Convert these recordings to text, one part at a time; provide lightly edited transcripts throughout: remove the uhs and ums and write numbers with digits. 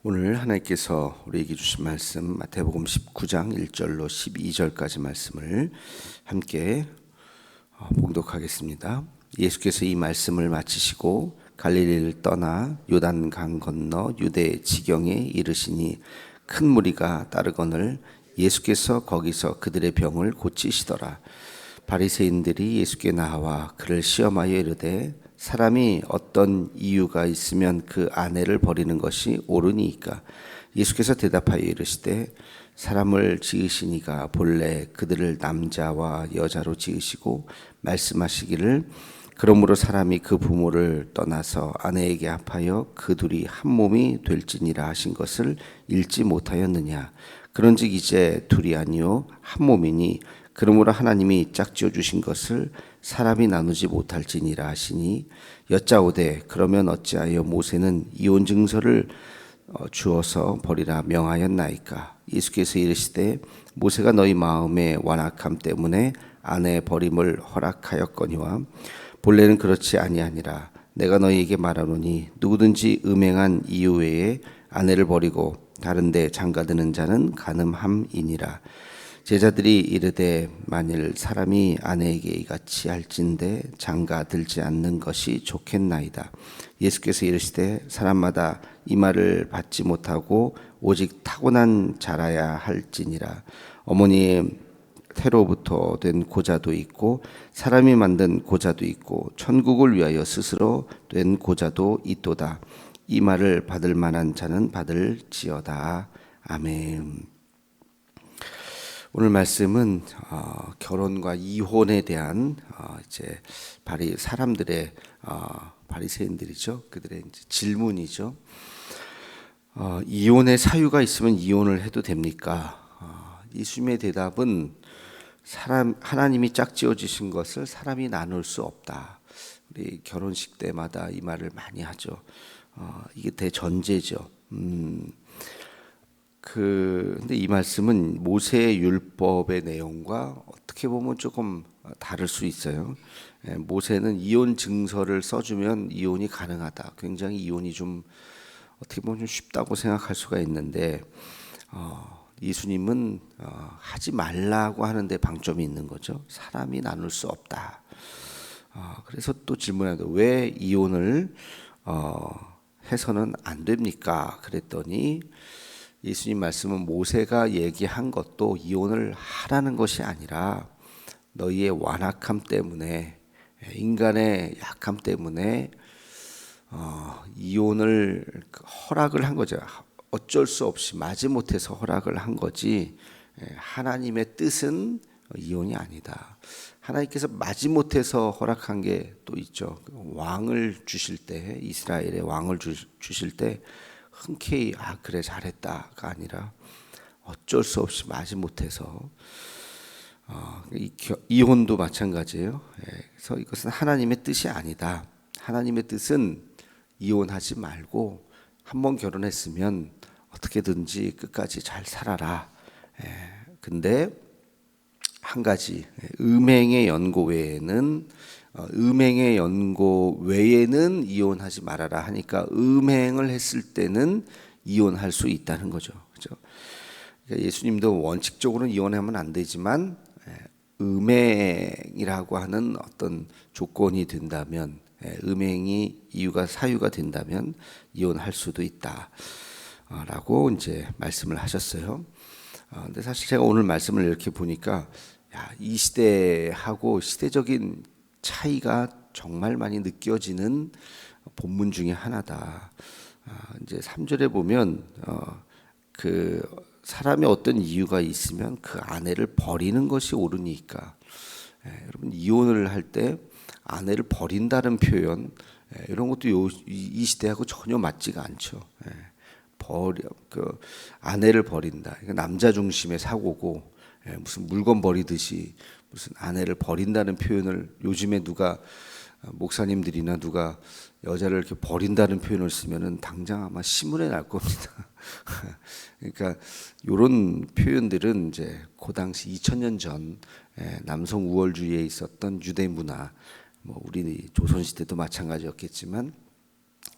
오늘 하나님께서 우리에게 주신 말씀 마태복음 19장 1절로 12절까지 말씀을 함께 봉독하겠습니다. 예수께서 이 말씀을 마치시고 갈릴리를 떠나 요단강 건너 유대 지경에 이르시니 큰 무리가 따르거늘 예수께서 거기서 그들의 병을 고치시더라. 바리새인들이 예수께 나와 그를 시험하여 이르되 사람이 어떤 이유가 있으면 그 아내를 버리는 것이 옳으니이까? 예수께서 대답하여 이르시되 사람을 지으시니가 본래 그들을 남자와 여자로 지으시고 말씀하시기를 그러므로 사람이 그 부모를 떠나서 아내에게 합하여 그 둘이 한 몸이 될지니라 하신 것을 읽지 못하였느냐? 그런즉 이제 둘이 아니요 한 몸이니 그러므로 하나님이 짝지어 주신 것을 사람이 나누지 못할지니라 하시니 여짜오되 그러면 어찌하여 모세는 이혼 증서를 주어서 버리라 명하였나이까? 예수께서 이르시되 모세가 너희 마음의 완악함 때문에 아내 버림을 허락하였거니와 본래는 그렇지 아니하니라. 내가 너희에게 말하노니 누구든지 음행한 이유 외에 아내를 버리고 다른 데 장가드는 자는 간음함이니라. 제자들이 이르되 만일 사람이 아내에게 이같이 할진대 장가들지 않는 것이 좋겠나이다. 예수께서 이르시되 사람마다 이 말을 받지 못하고 오직 타고난 자라야 할지니라. 어머니의 태로부터 된 고자도 있고 사람이 만든 고자도 있고 천국을 위하여 스스로 된 고자도 있도다. 이 말을 받을 만한 자는 받을지어다. 아멘. 오늘 말씀은 결혼과 이혼에 대한 이제 사람들의 바리새인들이죠. 그들의 이제 질문이죠. 이혼의 사유가 있으면 이혼을 해도 됩니까? 예수님의 대답은 하나님이 짝지어 주신 것을 사람이 나눌 수 없다. 우리 결혼식 때마다 이 말을 많이 하죠. 이게 대전제죠. 근데 이 말씀은 모세의 율법의 내용과 어떻게 보면 조금 다를 수 있어요. 모세는 이혼 증서를 써주면 이혼이 가능하다. 굉장히 이혼이 좀 어떻게 보면 좀 쉽다고 생각할 수가 있는데 예수님은 하지 말라고 하는데 방점이 있는 거죠. 사람이 나눌 수 없다. 그래서 또 질문하는데 왜 이혼을 해서는 안 됩니까? 그랬더니 예수님 말씀은 모세가 얘기한 것도 이혼을 하라는 것이 아니라 너희의 완악함 때문에 인간의 약함 때문에 이혼을 허락을 한 거죠. 어쩔 수 없이 마지못해서 허락을 한 거지 하나님의 뜻은 이혼이 아니다. 하나님께서 마지못해서 허락한 게 또 있죠. 왕을 주실 때 이스라엘의 왕을 주실 때 흔쾌히 그래 잘했다가 아니라 어쩔 수 없이 마지못해서 이혼도 마찬가지예요. 그래서 이것은 하나님의 뜻이 아니다. 하나님의 뜻은 이혼하지 말고 한번 결혼했으면 어떻게든지 끝까지 잘 살아라. 근데 한 가지 음행의 연고 외에는 이혼하지 말아라 하니까 음행을 했을 때는 이혼할 수 있다는 거죠. 그렇죠? 그러니까 예수님도 원칙적으로는 이혼하면 안 되지만 음행이라고 하는 어떤 조건이 된다면 음행이 사유가 된다면 이혼할 수도 있다라고 이제 말씀을 하셨어요. 근데 사실 제가 오늘 말씀을 이렇게 보니까 이 시대하고 시대적인 차이가 정말 많이 느껴지는 본문 중에 하나다. 이제 3절에 보면 그 사람이 어떤 이유가 있으면 그 아내를 버리는 것이 옳으니까. 여러분 이혼을 할 때 아내를 버린다는 표현 이런 것도 이 시대하고 전혀 맞지가 않죠. 아내를 버린다. 이거 남자 중심의 사고고 무슨 물건 버리듯이 무슨 아내를 버린다는 표현을 요즘에 누가 목사님들이나 누가 여자를 이렇게 버린다는 표현을 쓰면은 당장 아마 신문에 날 겁니다. 그러니까 이런 표현들은 이제 그 당시 2000년 전 남성 우월주의에 있었던 유대 문화, 뭐 우리 조선 시대도 마찬가지였겠지만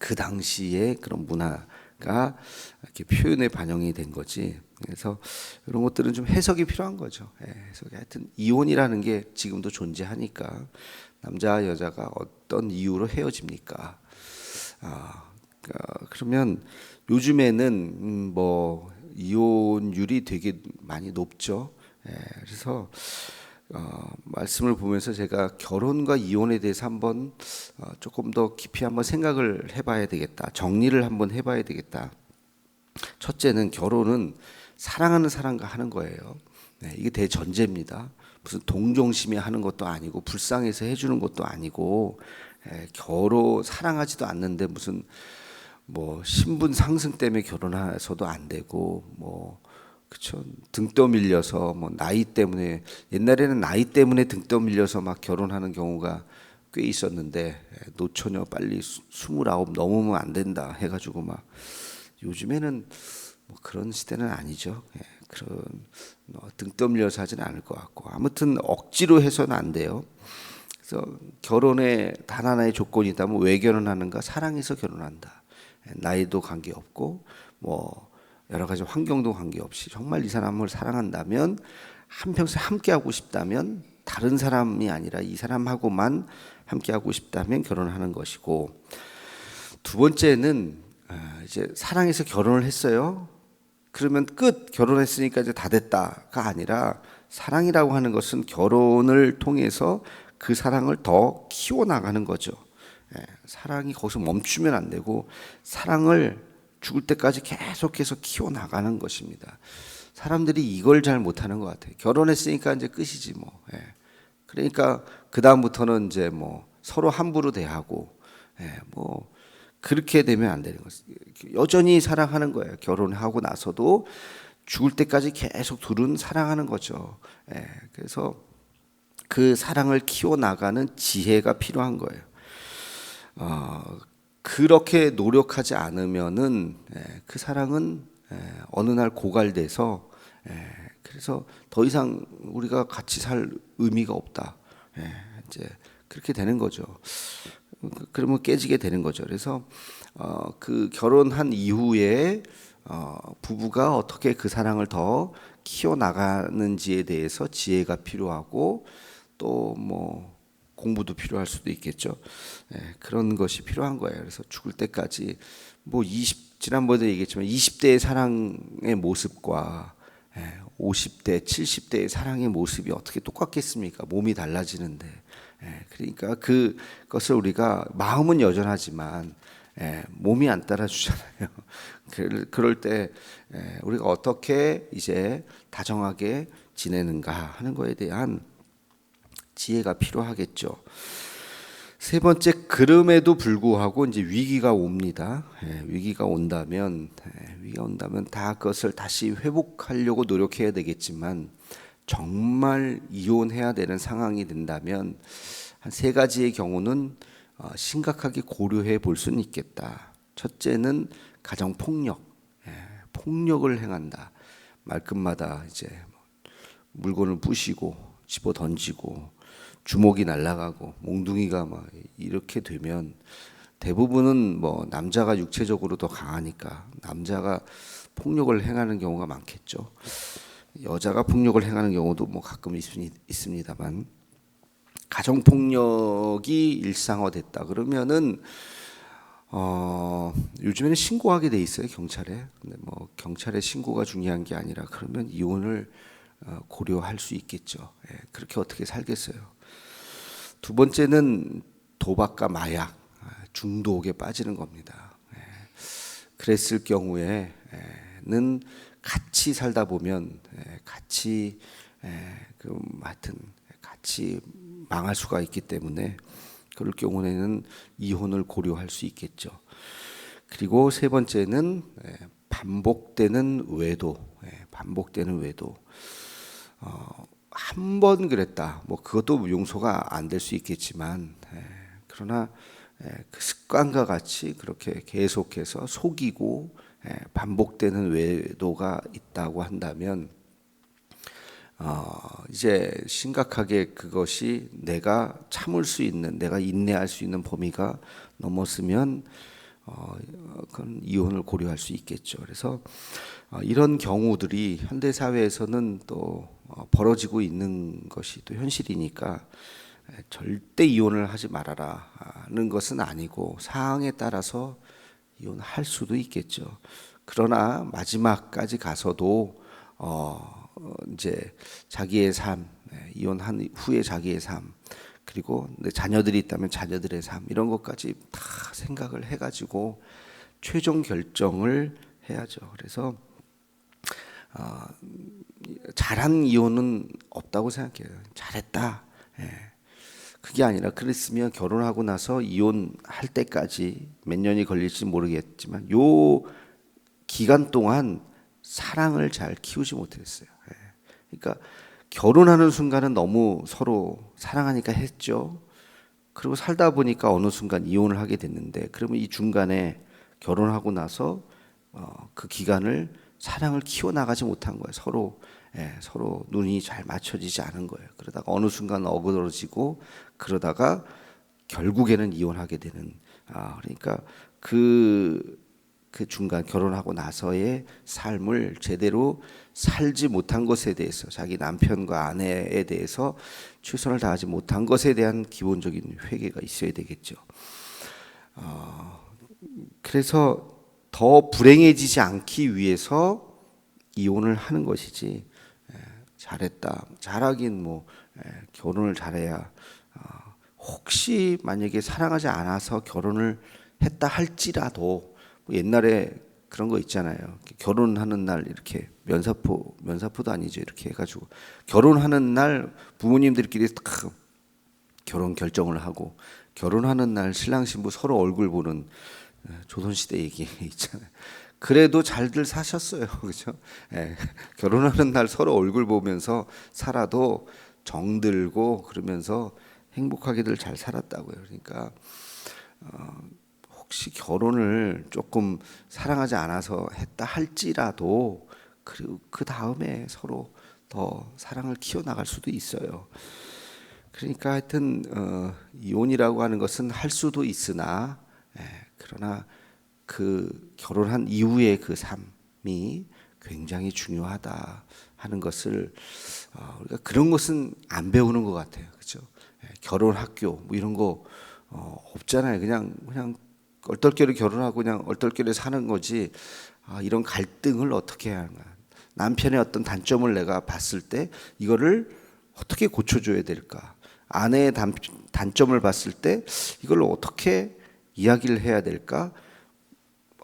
그 당시에 그런 문화가 이렇게 표현에 반영이 된 거지. 그래서 이런 것들은 좀 해석이 필요한 거죠. 해석이 하여튼 이혼이라는 게 지금도 존재하니까 남자 여자가 어떤 이유로 헤어집니까? 그러면 요즘에는 뭐 이혼율이 되게 많이 높죠. 그래서 말씀을 보면서 제가 결혼과 이혼에 대해서 한번 조금 더 깊이 한번 생각을 해봐야 되겠다. 정리를 한번 해봐야 되겠다. 첫째는 결혼은 사랑하는 사람과 하는 거예요. 이게 대전제입니다. 무슨 동정심에 하는 것도 아니고 불쌍해서 해주는 것도 아니고 결혼 사랑하지도 않는데 무슨 뭐 신분 상승 때문에 결혼해서도 안 되고 뭐 그쵸 등 떠밀려서 뭐 나이 때문에 옛날에는 나이 때문에 등 떠밀려서 막 결혼하는 경우가 꽤 있었는데 노처녀 빨리 29 넘으면 안 된다 해가지고 막 요즘에는 뭐 그런 시대는 아니죠. 그런 등 떠밀려서 하지는 않을 것 같고 아무튼 억지로 해서는 안 돼요. 그래서 결혼에 단 하나의 조건이 있다면 왜 결혼하는가? 사랑해서 결혼한다. 나이도 관계없고 뭐 여러 가지 환경도 관계없이 정말 이 사람을 사랑한다면 한평생 함께하고 싶다면 다른 사람이 아니라 이 사람하고만 함께하고 싶다면 결혼하는 것이고 두 번째는 이제 사랑해서 결혼을 했어요. 그러면 끝 결혼했으니까 이제 다 됐다가 아니라 사랑이라고 하는 것은 결혼을 통해서 그 사랑을 더 키워나가는 거죠. 사랑이 거기서 멈추면 안 되고 사랑을 죽을 때까지 계속해서 키워나가는 것입니다. 사람들이 이걸 잘 못하는 것 같아요. 결혼했으니까 이제 끝이지 뭐. 그러니까 그 다음부터는 이제 뭐 서로 함부로 대하고 뭐 그렇게 되면 안 되는 거죠. 여전히 사랑하는 거예요. 결혼하고 나서도 죽을 때까지 계속 둘은 사랑하는 거죠. 그래서 그 사랑을 키워나가는 지혜가 필요한 거예요. 그렇게 노력하지 않으면은 그 사랑은 어느 날 고갈돼서 그래서 더 이상 우리가 같이 살 의미가 없다. 이제 그렇게 되는 거죠. 그러면 깨지게 되는 거죠. 그래서 그 결혼한 이후에 부부가 어떻게 그 사랑을 더 키워 나가는지에 대해서 지혜가 필요하고 또 뭐 공부도 필요할 수도 있겠죠. 그런 것이 필요한 거예요. 그래서 죽을 때까지 뭐 지난번에 얘기했지만 20대의 사랑의 모습과 50대, 70대의 사랑의 모습이 어떻게 똑같겠습니까? 몸이 달라지는데. 그러니까 그것을 우리가 마음은 여전하지만 몸이 안 따라주잖아요. 그럴 때 우리가 어떻게 이제 다정하게 지내는가 하는 거에 대한 지혜가 필요하겠죠. 세 번째, 그럼에도 불구하고 이제 위기가 옵니다. 위기가 온다면 다 그것을 다시 회복하려고 노력해야 되겠지만 정말 이혼해야 되는 상황이 된다면 한 세 가지의 경우는 심각하게 고려해 볼 수는 있겠다. 첫째는 가정 폭력, 폭력을 행한다. 말끝마다 이제 물건을 부시고 집어 던지고 주먹이 날아가고 몽둥이가 막 이렇게 되면 대부분은 뭐 남자가 육체적으로 더 강하니까 남자가 폭력을 행하는 경우가 많겠죠. 여자가 폭력을 행하는 경우도 뭐 가끔 있습니다만 가정 폭력이 일상화됐다 그러면은 요즘에는 신고하게 돼 있어요 경찰에. 근데 뭐 경찰에 신고가 중요한 게 아니라 그러면 이혼을 고려할 수 있겠죠. 그렇게 어떻게 살겠어요. 두 번째는 도박과 마약 중독에 빠지는 겁니다. 그랬을 경우에는 같이 살다 보면 같이 하여튼 같이 망할 수가 있기 때문에 그럴 경우에는 이혼을 고려할 수 있겠죠. 그리고 세 번째는 반복되는 외도, 반복되는 외도. 한 번 그랬다. 뭐 그것도 용서가 안 될 수 있겠지만 그러나 그 습관과 같이 그렇게 계속해서 속이고 반복되는 외도가 있다고 한다면 이제 심각하게 그것이 내가 참을 수 있는 내가 인내할 수 있는 범위가 넘었으면 그런 이혼을 고려할 수 있겠죠. 그래서 이런 경우들이 현대 사회에서는 또 벌어지고 있는 것이 또 현실이니까 절대 이혼을 하지 말아라는 것은 아니고 상황에 따라서 이혼할 수도 있겠죠. 그러나 마지막까지 가서도 이제 자기의 삶, 이혼한 후에 자기의 삶, 그리고 자녀들이 있다면 자녀들의 삶 이런 것까지 다 생각을 해가지고 최종 결정을 해야죠. 그래서 잘한 이혼은 없다고 생각해요. 잘했다. 그게 아니라 그랬으면 결혼하고 나서 이혼할 때까지 몇 년이 걸릴지 모르겠지만 요 기간 동안 사랑을 잘 키우지 못했어요. 그러니까 결혼하는 순간은 너무 서로 사랑하니까 했죠. 그리고 살다 보니까 어느 순간 이혼을 하게 됐는데 그러면 이 중간에 결혼하고 나서 그 기간을 사랑을 키워나가지 못한 거예요. 서로 눈이 잘 맞춰지지 않은 거예요. 그러다가 어느 순간 어그러지고 그러다가 결국에는 이혼하게 되는. 그러니까 그 중간 결혼하고 나서의 삶을 제대로 살지 못한 것에 대해서 자기 남편과 아내에 대해서 최선을 다하지 못한 것에 대한 기본적인 회개가 있어야 되겠죠. 그래서 더 불행해지지 않기 위해서 이혼을 하는 것이지 잘했다 잘하긴 뭐 결혼을 잘해야 혹시 만약에 사랑하지 않아서 결혼을 했다 할지라도 뭐 옛날에 그런 거 있잖아요. 결혼하는 날 이렇게 면사포도 아니죠. 이렇게 해가지고 결혼하는 날 부모님들끼리 딱 결혼 결정을 하고 결혼하는 날 신랑 신부 서로 얼굴 보는 조선시대 얘기 있잖아요. 그래도 잘들 사셨어요. 그죠? 결혼하는 날 서로 얼굴 보면서 살아도 정들고 그러면서 행복하게들 잘 살았다고요. 그러니까 혹시 결혼을 조금 사랑하지 않아서 했다 할지라도 그 다음에 서로 더 사랑을 키워나갈 수도 있어요. 그러니까 하여튼 이혼이라고 하는 것은 할 수도 있으나 그러나 그 결혼한 이후의 그 삶이 굉장히 중요하다 하는 것을 우리가 그런 것은 안 배우는 것 같아요. 그렇죠? 결혼 학교 뭐 이런 거 없잖아요. 그냥 얼떨결에 결혼하고 그냥 얼떨결에 사는 거지. 이런 갈등을 어떻게 해야 하는가? 남편의 어떤 단점을 내가 봤을 때 이거를 어떻게 고쳐줘야 될까? 아내의 단점을 봤을 때 이걸 어떻게 이야기를 해야 될까?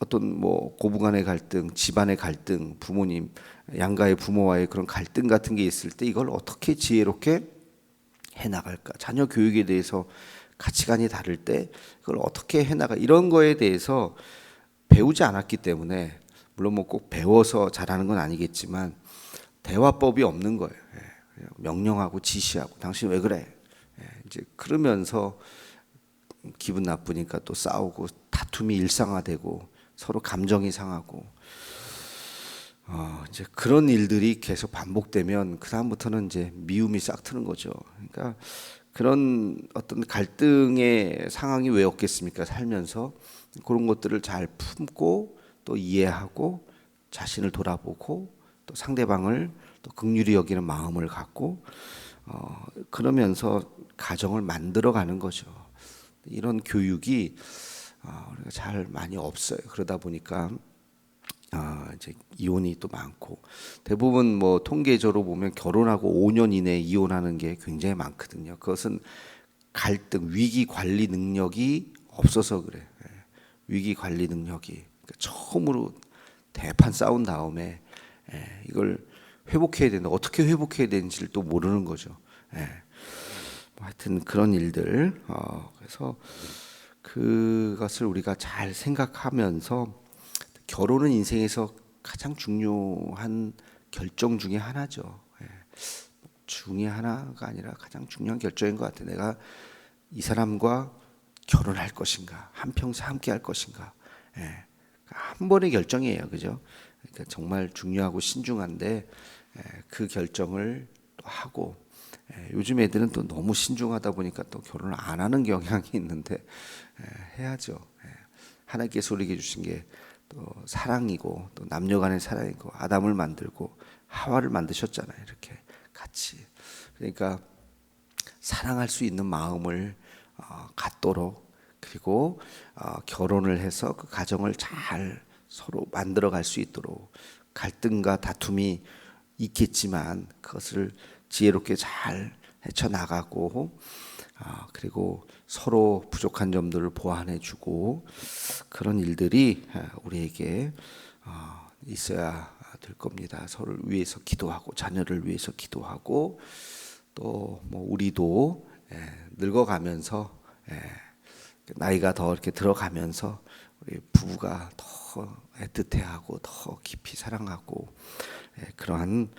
어떤 뭐 고부간의 갈등, 집안의 갈등, 부모님, 양가의 부모와의 그런 갈등 같은 게 있을 때 이걸 어떻게 지혜롭게 해 나갈까? 자녀 교육에 대해서 가치관이 다를 때 그걸 어떻게 해 나가? 이런 거에 대해서 배우지 않았기 때문에 물론 뭐 꼭 배워서 잘하는 건 아니겠지만 대화법이 없는 거예요. 명령하고 지시하고 당신 왜 그래? 이제 그러면서 기분 나쁘니까 또 싸우고 다툼이 일상화되고 서로 감정이 상하고 이제 그런 일들이 계속 반복되면 그 다음부터는 이제 미움이 싹 트는 거죠. 그러니까 그런 어떤 갈등의 상황이 왜 없겠습니까? 살면서 그런 것들을 잘 품고 또 이해하고 자신을 돌아보고 또 상대방을 또 긍휼히 여기는 마음을 갖고 그러면서 가정을 만들어가는 거죠. 이런 교육이 우리가 잘 많이 없어요. 그러다 보니까 이제 이혼이 또 많고 대부분 뭐 통계적으로 보면 결혼하고 5년 이내에 이혼하는 게 굉장히 많거든요. 그것은 갈등, 위기 관리 능력이 없어서 그래. 위기 관리 능력이 그러니까 처음으로 대판 싸운 다음에 이걸 회복해야 되는데 어떻게 회복해야 되는지를 또 모르는 거죠. 하여튼 그런 일들. 그래서 그것을 우리가 잘 생각하면서 결혼은 인생에서 가장 중요한 결정 중에 하나죠. 중에 하나가 아니라 가장 중요한 결정인 것 같아요. 내가 이 사람과 결혼할 것인가, 한평생 함께 할 것인가. 한 번의 결정이에요. 그죠? 그러니까 정말 중요하고 신중한데 그 결정을 또 하고 요즘 애들은 또 너무 신중하다 보니까 또 결혼을 안 하는 경향이 있는데 해야죠. 하나님께서 우리에게 주신 게 또 사랑이고 또 남녀 간의 사랑이고 아담을 만들고 하와를 만드셨잖아요. 이렇게 같이. 그러니까 사랑할 수 있는 마음을 갖도록, 그리고 결혼을 해서 그 가정을 잘 서로 만들어 갈 수 있도록, 갈등과 다툼이 있겠지만 그것을 지혜롭게 잘 헤쳐나가고, 그리고 서로 부족한 점들을 보완해주고, 그런 일들이 우리에게 있어야 될 겁니다. 서로를 위해서 기도하고 자녀를 위해서 기도하고, 또 뭐 우리도 늙어가면서 나이가 더 이렇게 들어가면서 우리 부부가 더 애틋해하고 더 깊이 사랑하고 그러한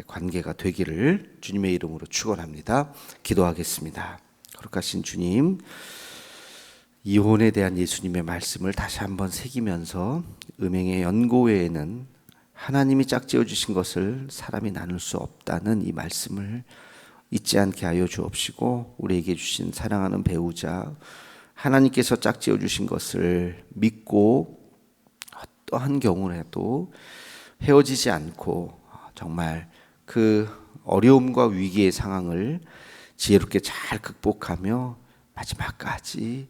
관계가 되기를 주님의 이름으로 축원합니다. 기도하겠습니다. 거룩하신 주님, 이혼에 대한 예수님의 말씀을 다시 한번 새기면서 음행의 연고에는 하나님이 짝지어 주신 것을 사람이 나눌 수 없다는 이 말씀을 잊지 않게 하여 주옵시고, 우리에게 주신 사랑하는 배우자 하나님께서 짝지어 주신 것을 믿고 어떠한 경우라도 헤어지지 않고 정말 그 어려움과 위기의 상황을 지혜롭게 잘 극복하며 마지막까지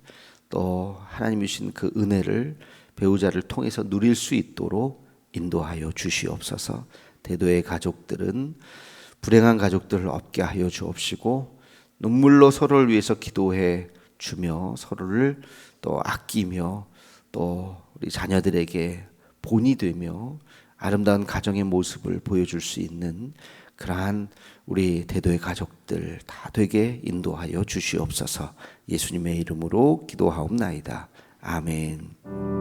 또 하나님이 주신 그 은혜를 배우자를 통해서 누릴 수 있도록 인도하여 주시옵소서. 대도의 가족들은 불행한 가족들을 없게 하여 주옵시고, 눈물로 서로를 위해서 기도해 주며 서로를 또 아끼며 또 우리 자녀들에게 본이 되며 아름다운 가정의 모습을 보여줄 수 있는 그러한 우리 대도의 가족들 다 되게 인도하여 주시옵소서. 예수님의 이름으로 기도하옵나이다. 아멘.